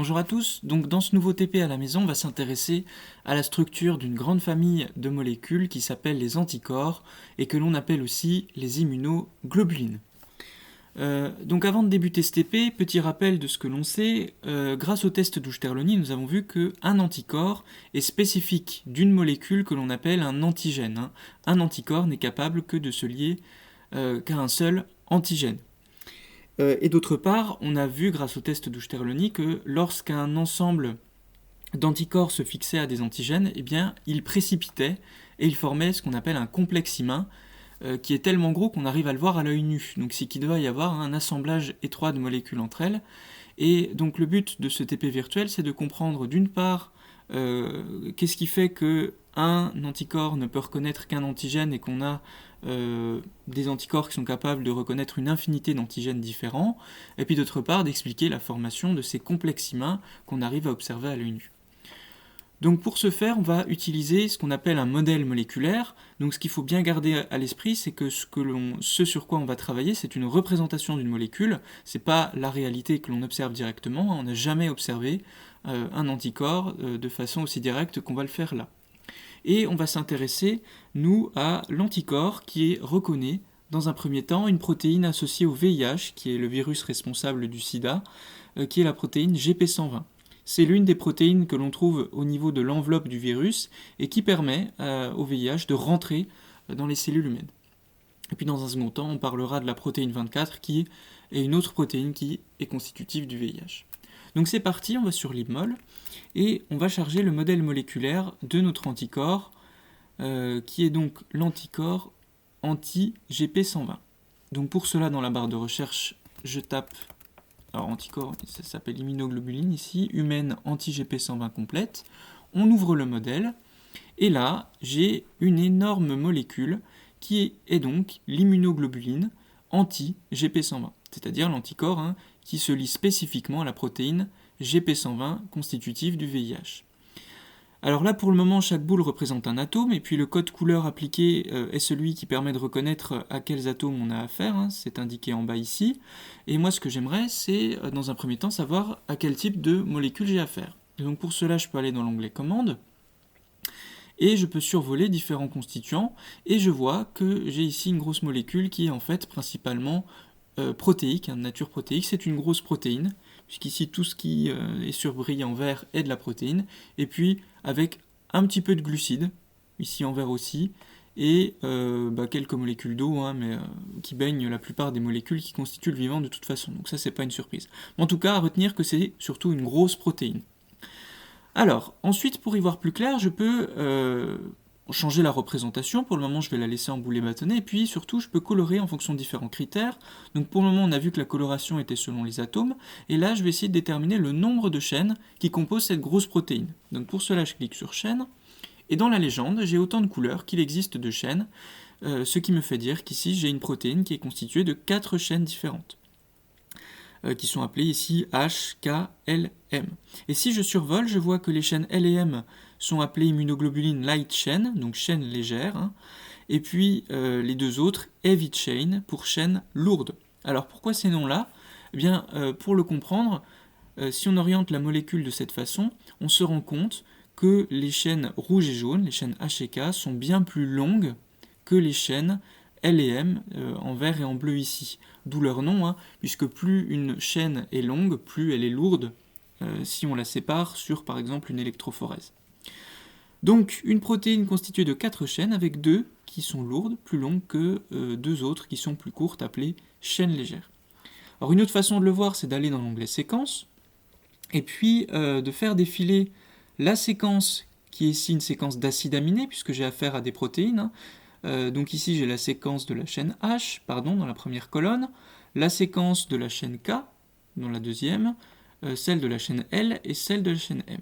Bonjour à tous, donc dans ce nouveau TP à la maison, on va s'intéresser à la structure d'une grande famille de molécules qui s'appellent les anticorps et que l'on appelle aussi les immunoglobulines. Donc avant de débuter ce TP, petit rappel de ce que l'on sait, grâce au test d'Ouchterlony, nous avons vu qu'un anticorps est spécifique d'une molécule que l'on appelle un antigène. Un anticorps n'est capable que de se lier qu'à un seul antigène. Et d'autre part, on a vu grâce au test d'Ouchterlony que lorsqu'un ensemble d'anticorps se fixait à des antigènes, eh bien, il précipitait et il formait ce qu'on appelle un complexe humain, qui est tellement gros qu'on arrive à le voir à l'œil nu. Donc c'est qu'il doit y avoir un assemblage étroit de molécules entre elles. Et donc le but de ce TP virtuel, c'est de comprendre d'une part qu'est-ce qui fait qu'un anticorps ne peut reconnaître qu'un antigène et qu'on a des anticorps qui sont capables de reconnaître une infinité d'antigènes différents, et puis d'autre part d'expliquer la formation de ces complexes humains qu'on arrive à observer à l'œil nu. Donc pour ce faire, on va utiliser ce qu'on appelle un modèle moléculaire. Donc ce qu'il faut bien garder à l'esprit, c'est que ce sur quoi on va travailler, c'est une représentation d'une molécule, c'est pas la réalité que l'on observe directement, on n'a jamais observé un anticorps de façon aussi directe qu'on va le faire là. Et on va s'intéresser, nous, à l'anticorps qui reconnaît, dans un premier temps, une protéine associée au VIH, qui est le virus responsable du sida, qui est la protéine GP120. C'est l'une des protéines que l'on trouve au niveau de l'enveloppe du virus et qui permet au VIH de rentrer dans les cellules humaines. Et puis dans un second temps, on parlera de la protéine 24 qui est une autre protéine qui est constitutive du VIH. Donc c'est parti, on va sur libmol et on va charger le modèle moléculaire de notre anticorps qui est donc l'anticorps anti-GP120. Donc pour cela, dans la barre de recherche, je tape, alors anticorps, ça s'appelle immunoglobuline ici, humaine anti-GP120 complète. On ouvre le modèle et là, j'ai une énorme molécule qui est donc l'immunoglobuline anti-GP120, c'est-à-dire l'anticorps qui se lie spécifiquement à la protéine GP120 constitutive du VIH. Alors là, pour le moment, chaque boule représente un atome, et puis le code couleur appliqué est celui qui permet de reconnaître à quels atomes on a affaire, c'est indiqué en bas ici. Et moi, ce que j'aimerais, c'est, dans un premier temps, savoir à quel type de molécule j'ai affaire. Et donc pour cela, je peux aller dans l'onglet Commandes, et je peux survoler différents constituants, et je vois que j'ai ici une grosse molécule qui est en fait principalement protéique, de nature protéique. C'est une grosse protéine, puisqu'ici tout ce qui est surbrillé en vert est de la protéine, et puis avec un petit peu de glucides, ici en vert aussi, et quelques molécules d'eau, mais qui baignent la plupart des molécules qui constituent le vivant de toute façon, donc ça c'est pas une surprise. Mais en tout cas, à retenir que c'est surtout une grosse protéine. Alors, ensuite, pour y voir plus clair, je peux changer la représentation. Pour le moment, je vais la laisser en boulet bâtonné. Et puis, surtout, je peux colorer en fonction de différents critères. Donc, pour le moment, on a vu que la coloration était selon les atomes. Et là, je vais essayer de déterminer le nombre de chaînes qui composent cette grosse protéine. Donc, pour cela, je clique sur chaîne. Et dans la légende, j'ai autant de couleurs qu'il existe de chaînes. Ce qui me fait dire qu'ici, j'ai une protéine qui est constituée de 4 chaînes différentes, qui sont appelées ici H, K, L, M. Et si je survole, je vois que les chaînes L et M sont appelées immunoglobuline light chain, donc chaîne légère, et puis les deux autres, heavy chain, pour chaîne lourde. Alors pourquoi ces noms-là ? Eh bien, pour le comprendre, si on oriente la molécule de cette façon, on se rend compte que les chaînes rouges et jaunes, les chaînes H et K, sont bien plus longues que les chaînes L et M en vert et en bleu ici. D'où leur nom, puisque plus une chaîne est longue, plus elle est lourde si on la sépare sur par exemple une électrophorèse. Donc une protéine constituée de 4 chaînes avec 2 qui sont lourdes, plus longues que 2 autres qui sont plus courtes, appelées chaînes légères. Alors une autre façon de le voir, c'est d'aller dans l'onglet séquence, et puis de faire défiler la séquence qui est ici une séquence d'acides aminés, puisque j'ai affaire à des protéines. Donc ici j'ai la séquence de la chaîne H, dans la première colonne, la séquence de la chaîne K, dans la deuxième, celle de la chaîne L et celle de la chaîne M.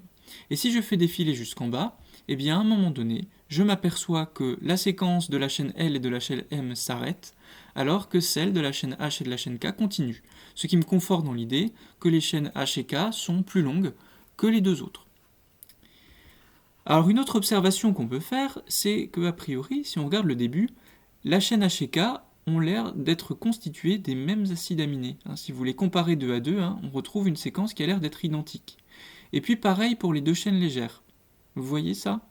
Et si je fais défiler jusqu'en bas, eh bien à un moment donné, je m'aperçois que la séquence de la chaîne L et de la chaîne M s'arrête, alors que celle de la chaîne H et de la chaîne K continue, ce qui me conforte dans l'idée que les chaînes H et K sont plus longues que les deux autres. Alors une autre observation qu'on peut faire, c'est qu'a priori, si on regarde le début, la chaîne H et K ont l'air d'être constituées des mêmes acides aminés. Si vous les comparez deux à deux, on retrouve une séquence qui a l'air d'être identique. Et puis pareil pour les deux chaînes légères. Vous voyez ça?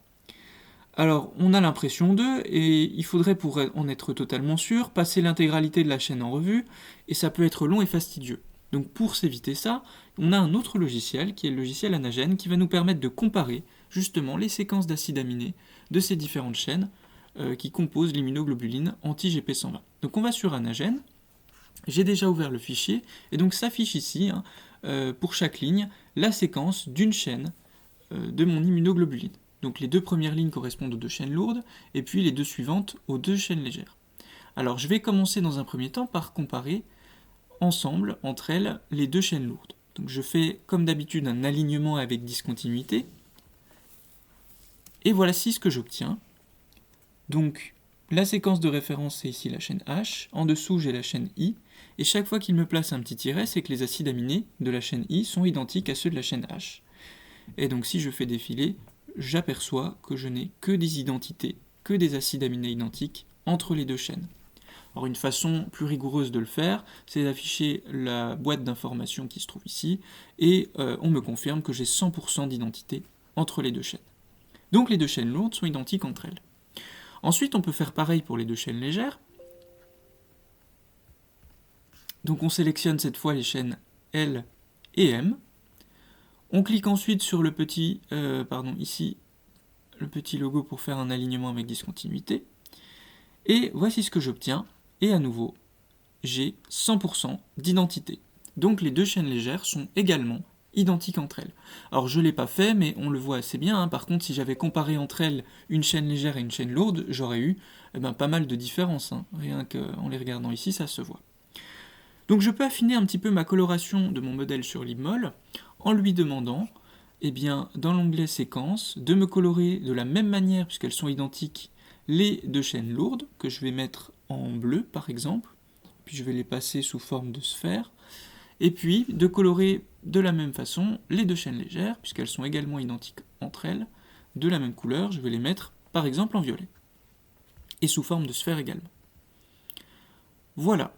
Alors, on a l'impression d'eux, et il faudrait, pour en être totalement sûr, passer l'intégralité de la chaîne en revue, et ça peut être long et fastidieux. Donc pour s'éviter ça, on a un autre logiciel, qui est le logiciel Anagen, qui va nous permettre de comparer justement les séquences d'acides aminés de ces différentes chaînes qui composent l'immunoglobuline anti-GP120. Donc on va sur Anagen, j'ai déjà ouvert le fichier, et donc s'affiche ici, pour chaque ligne, la séquence d'une chaîne de mon immunoglobuline. Donc les deux premières lignes correspondent aux deux chaînes lourdes, et puis les deux suivantes aux deux chaînes légères. Alors je vais commencer dans un premier temps par comparer ensemble, entre elles, les deux chaînes lourdes. Donc je fais comme d'habitude un alignement avec discontinuité, et voici ce que j'obtiens. Donc la séquence de référence, c'est ici la chaîne H, en dessous j'ai la chaîne I, et chaque fois qu'il me place un petit tiret, c'est que les acides aminés de la chaîne I sont identiques à ceux de la chaîne H. Et donc si je fais défiler, j'aperçois que je n'ai que des identités, que des acides aminés identiques entre les deux chaînes. Alors une façon plus rigoureuse de le faire, c'est d'afficher la boîte d'informations qui se trouve ici, et on me confirme que j'ai 100% d'identité entre les deux chaînes. Donc les deux chaînes lourdes sont identiques entre elles. Ensuite, on peut faire pareil pour les deux chaînes légères. Donc on sélectionne cette fois les chaînes L et M. On clique ensuite sur le petit, ici, le petit logo pour faire un alignement avec discontinuité. Et voici ce que j'obtiens. Et à nouveau, j'ai 100% d'identité. Donc les deux chaînes légères sont également identiques entre elles. Alors je ne l'ai pas fait, mais on le voit assez bien. Par contre, si j'avais comparé entre elles une chaîne légère et une chaîne lourde, j'aurais eu pas mal de différences. Rien qu'en les regardant ici, ça se voit. Donc je peux affiner un petit peu ma coloration de mon modèle sur LibMol en lui demandant, dans l'onglet séquence, de me colorer de la même manière, puisqu'elles sont identiques, les deux chaînes lourdes, que je vais mettre en bleu par exemple, puis je vais les passer sous forme de sphère, et puis de colorer de la même façon les deux chaînes légères, puisqu'elles sont également identiques entre elles, de la même couleur, je vais les mettre par exemple en violet, et sous forme de sphère également. Voilà,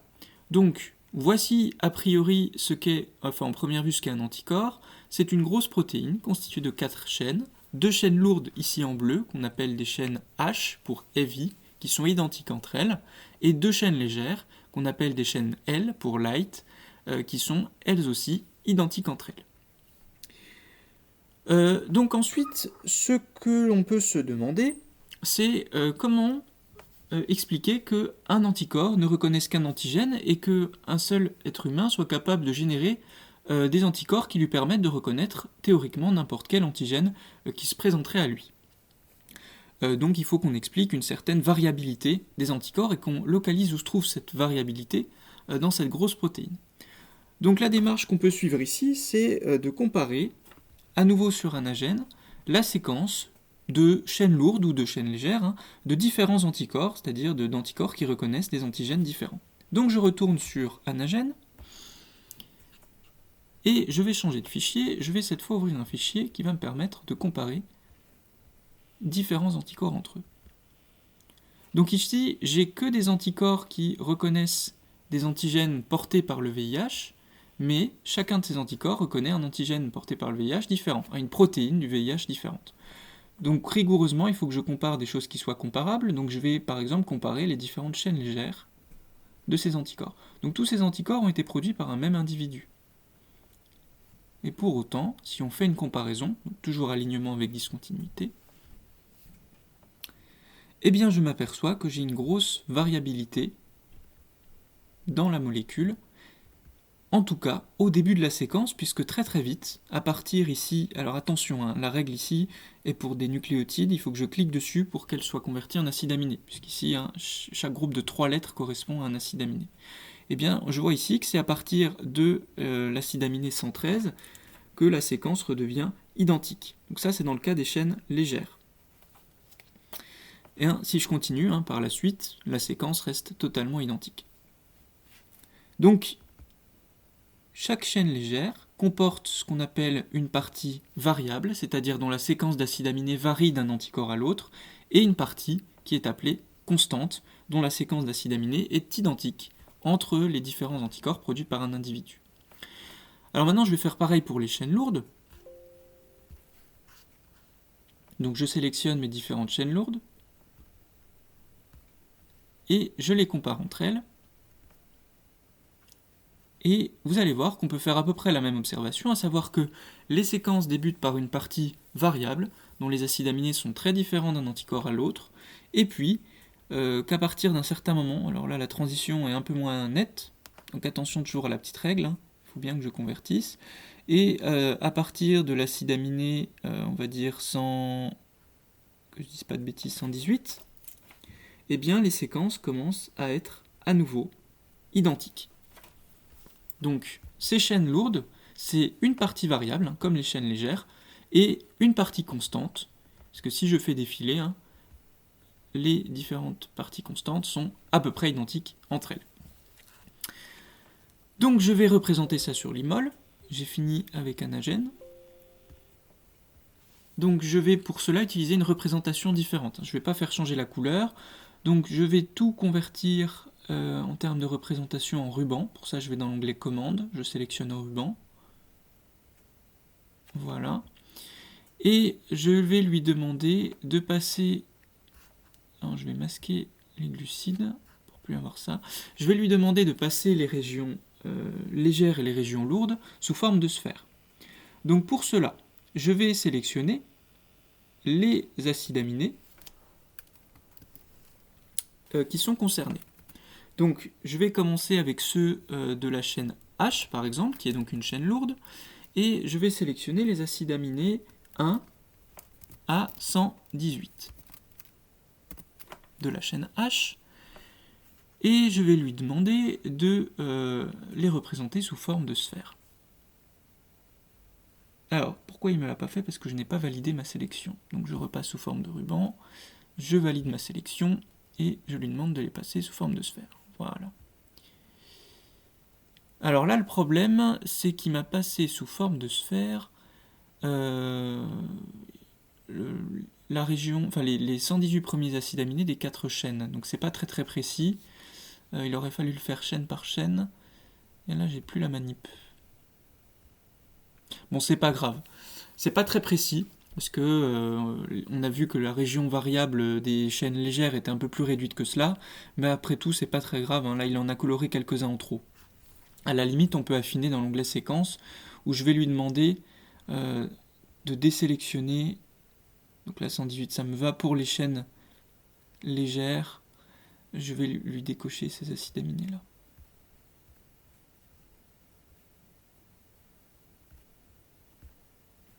donc voici a priori ce qu'est, en première vue, ce qu'est un anticorps. C'est une grosse protéine constituée de 4 chaînes, 2 chaînes lourdes ici en bleu, qu'on appelle des chaînes H pour heavy, qui sont identiques entre elles, et 2 chaînes légères, qu'on appelle des chaînes L pour light, qui sont elles aussi identiques entre elles. Donc ensuite, ce que l'on peut se demander, c'est comment expliquer qu'un anticorps ne reconnaisse qu'un antigène et qu'un seul être humain soit capable de générer des anticorps qui lui permettent de reconnaître théoriquement n'importe quel antigène qui se présenterait à lui. Donc il faut qu'on explique une certaine variabilité des anticorps et qu'on localise où se trouve cette variabilité dans cette grosse protéine. Donc la démarche qu'on peut suivre ici, c'est de comparer, à nouveau sur Anagen, la séquence de chaînes lourdes ou de chaînes légères, de différents anticorps, c'est-à-dire d'anticorps qui reconnaissent des antigènes différents. Donc je retourne sur Anagen, et je vais changer de fichier, je vais cette fois ouvrir un fichier qui va me permettre de comparer différents anticorps entre eux. Donc ici, j'ai que des anticorps qui reconnaissent des antigènes portés par le VIH, mais chacun de ces anticorps reconnaît un antigène porté par le VIH différent, une protéine du VIH différente. Donc rigoureusement, il faut que je compare des choses qui soient comparables, donc je vais par exemple comparer les différentes chaînes légères de ces anticorps. Donc tous ces anticorps ont été produits par un même individu. Et pour autant, si on fait une comparaison, toujours alignement avec discontinuité, je m'aperçois que j'ai une grosse variabilité dans la molécule, en tout cas au début de la séquence, puisque très très vite, à partir ici, alors attention, la règle ici est pour des nucléotides, il faut que je clique dessus pour qu'elle soit convertie en acide aminé, puisqu'ici chaque groupe de 3 lettres correspond à un acide aminé. Je vois ici que c'est à partir de l'acide aminé 113 que la séquence redevient identique. Donc ça, c'est dans le cas des chaînes légères. Et si je continue, par la suite, la séquence reste totalement identique. Donc, chaque chaîne légère comporte ce qu'on appelle une partie variable, c'est-à-dire dont la séquence d'acides aminés varie d'un anticorps à l'autre, et une partie qui est appelée constante, dont la séquence d'acides aminés est identique entre les différents anticorps produits par un individu. Alors maintenant, je vais faire pareil pour les chaînes lourdes. Donc je sélectionne mes différentes chaînes lourdes et je les compare entre elles. Et vous allez voir qu'on peut faire à peu près la même observation, à savoir que les séquences débutent par une partie variable, dont les acides aminés sont très différents d'un anticorps à l'autre, et puis qu'à partir d'un certain moment, alors là la transition est un peu moins nette, donc attention toujours à la petite règle, il faut bien que je convertisse, et à partir de l'acide aminé, on va dire 100, que je dise pas de bêtises, 118, eh bien les séquences commencent à être à nouveau identiques. Donc, ces chaînes lourdes, c'est une partie variable, comme les chaînes légères, et une partie constante, parce que si je fais défiler, les différentes parties constantes sont à peu près identiques entre elles. Donc, je vais représenter ça sur l'IMOL. J'ai fini avec Anagène. Donc, je vais pour cela utiliser une représentation différente. Je ne vais pas faire changer la couleur. Donc, je vais tout convertir en termes de représentation en ruban. Pour ça, je vais dans l'onglet Commande, je sélectionne ruban. Voilà. Et je vais lui demander de passer... Alors, je vais masquer les glucides pour plus avoir ça. Je vais lui demander de passer les régions légères et les régions lourdes sous forme de sphère. Donc pour cela, je vais sélectionner les acides aminés qui sont concernés. Donc je vais commencer avec ceux de la chaîne H, par exemple, qui est donc une chaîne lourde, et je vais sélectionner les acides aminés 1 à 118 de la chaîne H, et je vais lui demander de les représenter sous forme de sphère. Alors, pourquoi il ne me l'a pas fait? Parce que je n'ai pas validé ma sélection. Donc je repasse sous forme de ruban, je valide ma sélection, et je lui demande de les passer sous forme de sphère. Voilà. Alors là, le problème, c'est qu'il m'a passé sous forme de sphère la région, enfin les 118 premiers acides aminés des 4 chaînes. Donc c'est pas très précis. Il aurait fallu le faire chaîne par chaîne. Et là, j'ai plus la manip. Bon, c'est pas grave. C'est pas très précis, parce que on a vu que la région variable des chaînes légères était un peu plus réduite que cela, mais après tout, c'est pas très grave. Là, il en a coloré quelques-uns en trop. À la limite, on peut affiner dans l'onglet séquence, où je vais lui demander de désélectionner. Donc là, 118, ça me va pour les chaînes légères. Je vais lui décocher ces acides aminés là.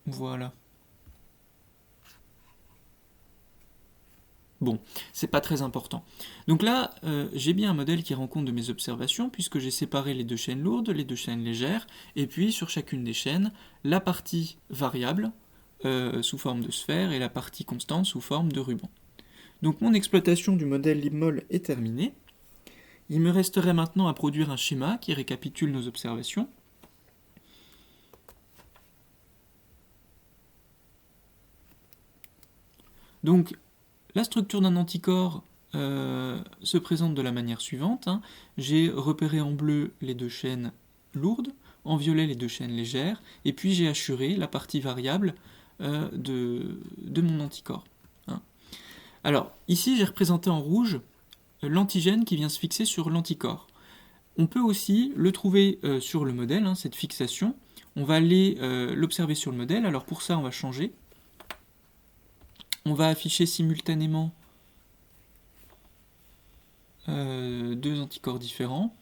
Voilà. Bon, c'est pas très important. Donc là, j'ai bien un modèle qui rend compte de mes observations, puisque j'ai séparé les deux chaînes lourdes, les deux chaînes légères, et puis sur chacune des chaînes, la partie variable sous forme de sphère et la partie constante sous forme de ruban. Donc mon exploitation du modèle LibMol est terminée. Il me resterait maintenant à produire un schéma qui récapitule nos observations. Donc, la structure d'un anticorps se présente de la manière suivante. J'ai repéré en bleu les deux chaînes lourdes, en violet les deux chaînes légères, et puis j'ai assuré la partie variable de mon anticorps. Alors, ici j'ai représenté en rouge l'antigène qui vient se fixer sur l'anticorps. On peut aussi le trouver sur le modèle, cette fixation. On va aller l'observer sur le modèle. Alors pour ça, on va changer. On va afficher simultanément deux anticorps différents.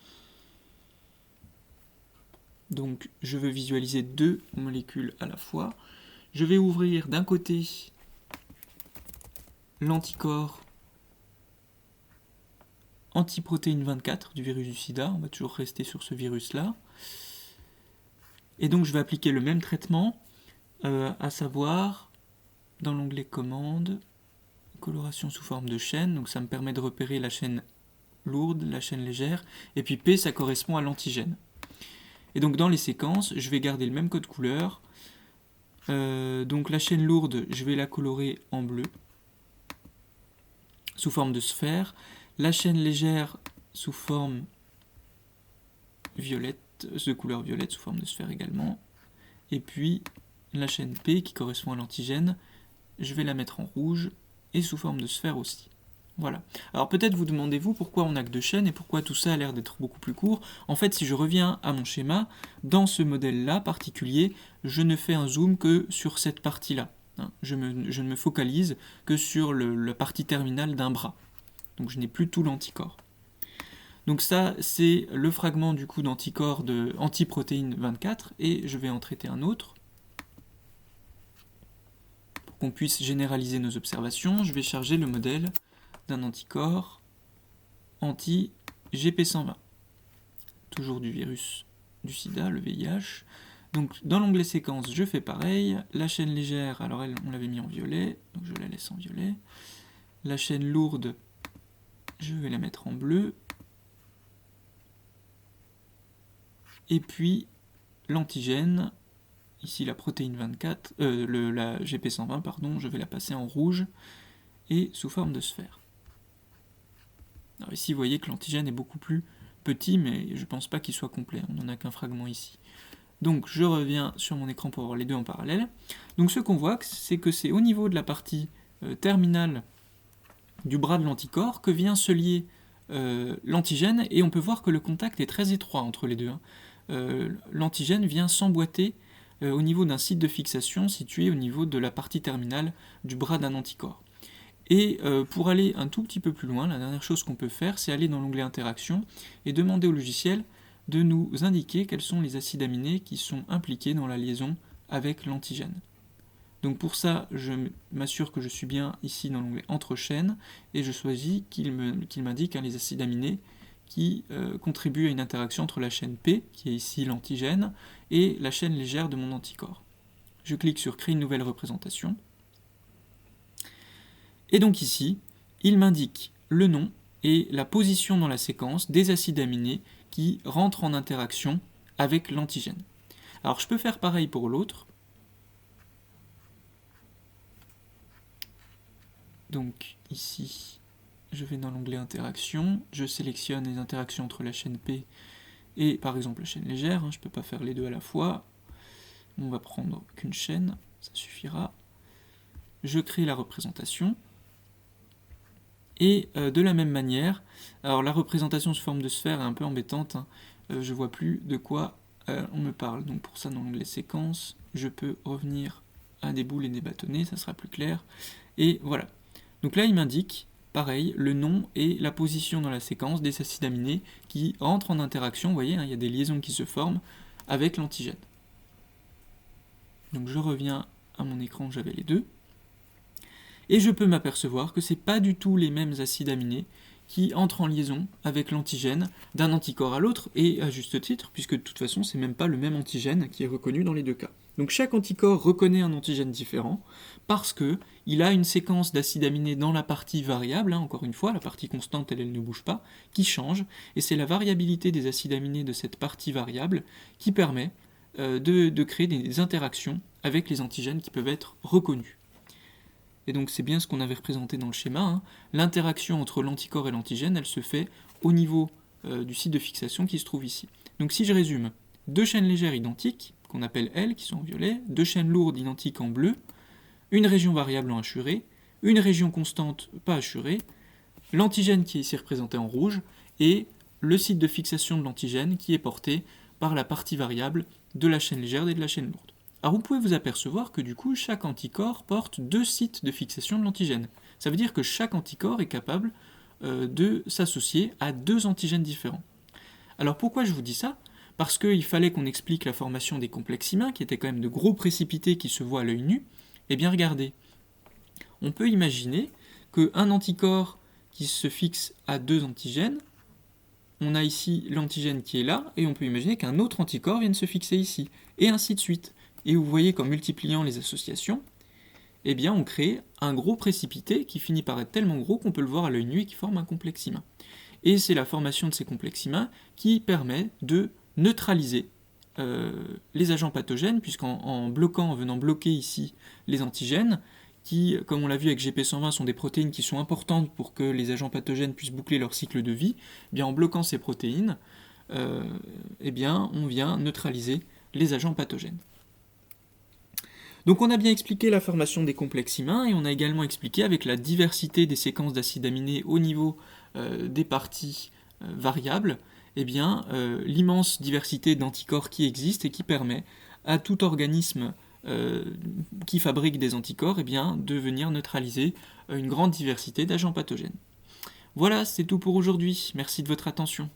Donc je veux visualiser deux molécules à la fois. Je vais ouvrir d'un côté l'anticorps antiprotéine 24 du virus du sida. On va toujours rester sur ce virus-là. Et donc je vais appliquer le même traitement, à savoir dans l'onglet commande, coloration sous forme de chaîne. Donc ça me permet de repérer la chaîne lourde, la chaîne légère, et puis P ça correspond à l'antigène. Et donc dans les séquences, je vais garder le même code couleur. Donc la chaîne lourde, je vais la colorer en bleu, sous forme de sphère. La chaîne légère sous forme violette, de couleur violette, sous forme de sphère également. Et puis la chaîne P qui correspond à l'antigène, je vais la mettre en rouge, et sous forme de sphère aussi. Voilà. Alors peut-être vous demandez-vous pourquoi on n'a que 2 chaînes et pourquoi tout ça a l'air d'être beaucoup plus court. En fait, si je reviens à mon schéma, dans ce modèle-là particulier, je ne fais un zoom que sur cette partie-là. Je ne me focalise que sur la partie terminale d'un bras. Donc je n'ai plus tout l'anticorps. Donc ça, c'est le fragment du coup d'anticorps de antiprotéine 24, et je vais en traiter un autre. Pour qu'on puisse généraliser nos observations, je vais charger le modèle d'un anticorps anti-GP120. Toujours du virus du sida, le VIH. Donc dans l'onglet séquence, je fais pareil. La chaîne légère, alors elle, on l'avait mis en violet, donc je la laisse en violet. La chaîne lourde, je vais la mettre en bleu. Et puis l'antigène, ici la protéine 24, la GP120, pardon, je vais la passer en rouge et sous forme de sphère. Alors ici, vous voyez que l'antigène est beaucoup plus petit, mais je ne pense pas qu'il soit complet, on n'en a qu'un fragment ici. Donc je reviens sur mon écran pour voir les deux en parallèle. Donc ce qu'on voit, c'est que c'est au niveau de la partie terminale du bras de l'anticorps que vient se lier l'antigène, et on peut voir que le contact est très étroit entre les deux. L'antigène vient s'emboîter au niveau d'un site de fixation situé au niveau de la partie terminale du bras d'un anticorps. Et pour aller un tout petit peu plus loin, la dernière chose qu'on peut faire, c'est aller dans l'onglet Interaction et demander au logiciel de nous indiquer quels sont les acides aminés qui sont impliqués dans la liaison avec l'antigène. Donc pour ça, je m'assure que je suis bien ici dans l'onglet Entre chaînes, et je choisis qu'il m'indique les acides aminés qui contribuent à une interaction entre la chaîne P, qui est ici l'antigène, et la chaîne légère de mon anticorps. Je clique sur Créer une nouvelle représentation. Et donc ici, il m'indique le nom et la position dans la séquence des acides aminés qui rentrent en interaction avec l'antigène. Alors je peux faire pareil pour l'autre. Donc ici, je vais dans l'onglet Interaction, je sélectionne les interactions entre la chaîne P et par exemple la chaîne légère, je ne peux pas faire les deux à la fois. On va prendre qu'une chaîne, ça suffira. Je crée la représentation. Et de la même manière, alors la représentation sous forme de sphère est un peu embêtante, je ne vois plus de quoi on me parle. Donc pour ça, dans l'onglet séquence, je peux revenir à des boules et des bâtonnets, ça sera plus clair. Et voilà. Donc là, il m'indique, pareil, le nom et la position dans la séquence des acides aminés qui entrent en interaction, vous voyez, il y a des liaisons qui se forment avec l'antigène. Donc je reviens à mon écran où j'avais les deux. Et je peux m'apercevoir que ce n'est pas du tout les mêmes acides aminés qui entrent en liaison avec l'antigène d'un anticorps à l'autre, et à juste titre, puisque de toute façon, c'est même pas le même antigène qui est reconnu dans les deux cas. Donc chaque anticorps reconnaît un antigène différent, parce qu'il a une séquence d'acides aminés dans la partie variable, encore une fois, la partie constante, elle ne bouge pas, qui change, et c'est la variabilité des acides aminés de cette partie variable qui permet de créer des interactions avec les antigènes qui peuvent être reconnus. Et donc c'est bien ce qu'on avait représenté dans le schéma. L'interaction entre l'anticorps et l'antigène, elle se fait au niveau du site de fixation qui se trouve ici. Donc si je résume, 2 chaînes légères identiques, qu'on appelle L, qui sont en violet, 2 chaînes lourdes identiques en bleu, une région variable en hachuré, une région constante pas hachurée, l'antigène qui est ici représenté en rouge, et le site de fixation de l'antigène qui est porté par la partie variable de la chaîne légère et de la chaîne lourde. Alors vous pouvez vous apercevoir que du coup, chaque anticorps porte 2 sites de fixation de l'antigène. Ça veut dire que chaque anticorps est capable de s'associer à 2 antigènes différents. Alors pourquoi je vous dis ça ? Parce qu'il fallait qu'on explique la formation des complexes humains, qui étaient quand même de gros précipités qui se voient à l'œil nu. Eh bien regardez, on peut imaginer qu'un anticorps qui se fixe à 2 antigènes, on a ici l'antigène qui est là, et on peut imaginer qu'un autre anticorps vienne se fixer ici, et ainsi de suite. Et vous voyez qu'en multipliant les associations, eh bien on crée un gros précipité qui finit par être tellement gros qu'on peut le voir à l'œil nu et qui forme un complexe humain. Et c'est la formation de ces complexes humains qui permet de neutraliser les agents pathogènes, puisqu'en bloquant, en venant bloquer ici les antigènes, qui, comme on l'a vu avec GP120, sont des protéines qui sont importantes pour que les agents pathogènes puissent boucler leur cycle de vie, eh bien en bloquant ces protéines, eh bien on vient neutraliser les agents pathogènes. Donc on a bien expliqué la formation des complexes humains et on a également expliqué avec la diversité des séquences d'acides aminés au niveau des parties variables, eh bien l'immense diversité d'anticorps qui existe et qui permet à tout organisme qui fabrique des anticorps eh bien, de venir neutraliser une grande diversité d'agents pathogènes. Voilà, c'est tout pour aujourd'hui. Merci de votre attention.